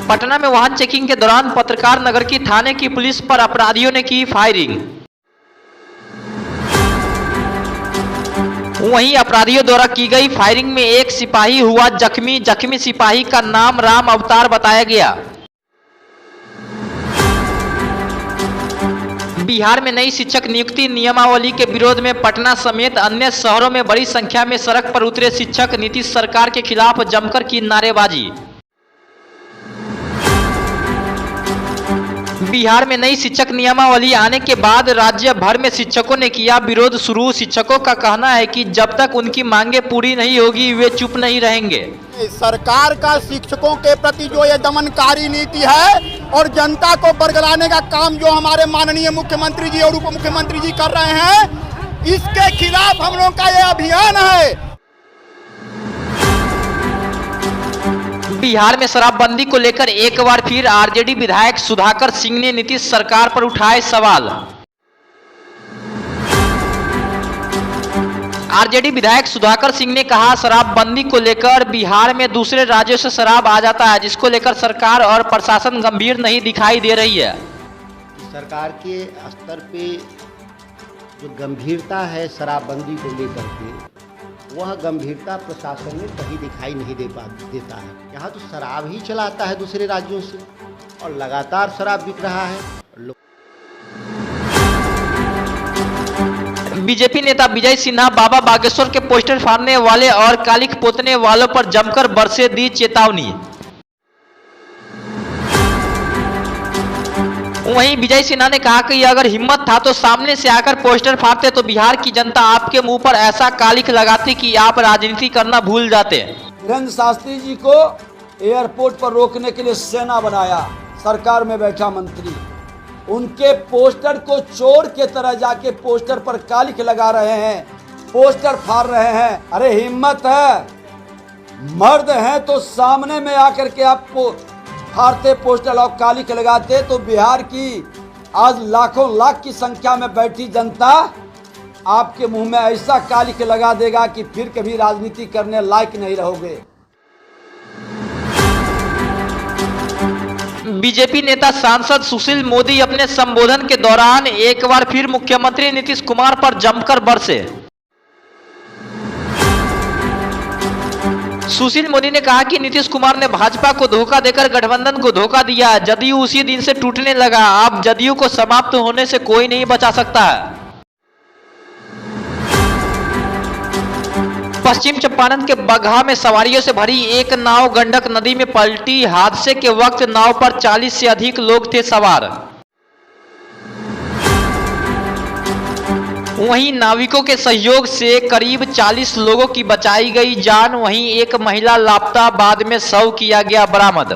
पटना में वाहन चेकिंग के दौरान पत्रकार नगर की थाने की पुलिस पर अपराधियों ने की फायरिंग। वहीं अपराधियों द्वारा की गई फायरिंग में एक सिपाही हुआ जख्मी सिपाही का नाम राम अवतार बताया गया। बिहार में नई शिक्षक नियुक्ति नियमावली के विरोध में पटना समेत अन्य शहरों में बड़ी संख्या में सड़क पर उतरे शिक्षक। नीतीश सरकार के खिलाफ जमकर की नारेबाजी। बिहार में नई शिक्षक नियमावली आने के बाद राज्य भर में शिक्षकों ने किया विरोध शुरू। शिक्षकों का कहना है कि जब तक उनकी मांगे पूरी नहीं होगी वे चुप नहीं रहेंगे। सरकार का शिक्षकों के प्रति जो ये दमनकारी नीति है और जनता को बरगलाने का काम जो हमारे माननीय मुख्यमंत्री जी और उप मुख्यमंत्री जी कर रहे हैं, इसके खिलाफ हम लोगों का ये अभियान है। बिहार में शराबबंदी को लेकर एक बार फिर आरजेडी विधायक सुधाकर सिंह ने नीतीश सरकार पर उठाए सवाल। आरजेडी विधायक सुधाकर सिंह ने कहा, शराबबंदी को लेकर बिहार में दूसरे राज्यों से शराब आ जाता है, जिसको लेकर सरकार और प्रशासन गंभीर नहीं दिखाई दे रही है। सरकार के स्तर पे जो गंभीरता है शराबबंदी को लेकर के, वह गंभीरता प्रशासन में कहीं दिखाई नहीं देता है। यहाँ तो शराब ही चलाता है दूसरे राज्यों से और लगातार शराब बिक रहा है। बीजेपी नेता विजय सिन्हा बाबा बागेश्वर के पोस्टर फाड़ने वाले और कालिख पोतने वालों पर जमकर बरसे दी चेतावनी। वहीं विजय सिन्हा ने कहा कि अगर हिम्मत था तो सामने से आकर पोस्टर फाड़ते तो बिहार की जनता आपके मुंह पर ऐसा कालिख लगाती कि आप राजनीति करना भूल जाते। वीरेंद्र शास्त्री जी को एयरपोर्ट पर रोकने के लिए सेना बनाया, सरकार में बैठा मंत्री उनके पोस्टर को चोर के तरह जाके पोस्टर पर कालिख लगा रहे हैं, पोस्टर फाड़ रहे हैं। अरे हिम्मत है, मर्द हैं तो सामने में आकर के आपको फाड़ते पोस्टर और कालिख लगाते तो बिहार की आज लाखों लाख की संख्या में बैठी जनता आपके मुंह में ऐसा कालिख लगा देगा कि फिर कभी राजनीति करने लायक नहीं रहोगे। बीजेपी नेता सांसद सुशील मोदी अपने संबोधन के दौरान एक बार फिर मुख्यमंत्री नीतीश कुमार पर जमकर बरसे। सुशील मोदी ने कहा कि नीतीश कुमार ने भाजपा को धोखा देकर गठबंधन को धोखा दिया। जदयू उसी दिन से टूटने लगा। अब जदयू को समाप्त होने से कोई नहीं बचा सकता है। पश्चिम चंपारण के बगहा में सवारियों से भरी एक नाव गंडक नदी में पलटी। हादसे के वक्त नाव पर 40 से अधिक लोग थे सवार। वहीं नाविकों के सहयोग से करीब 40 लोगों की बचाई गई जान। वहीं एक महिला लापता, बाद में शव किया गया बरामद।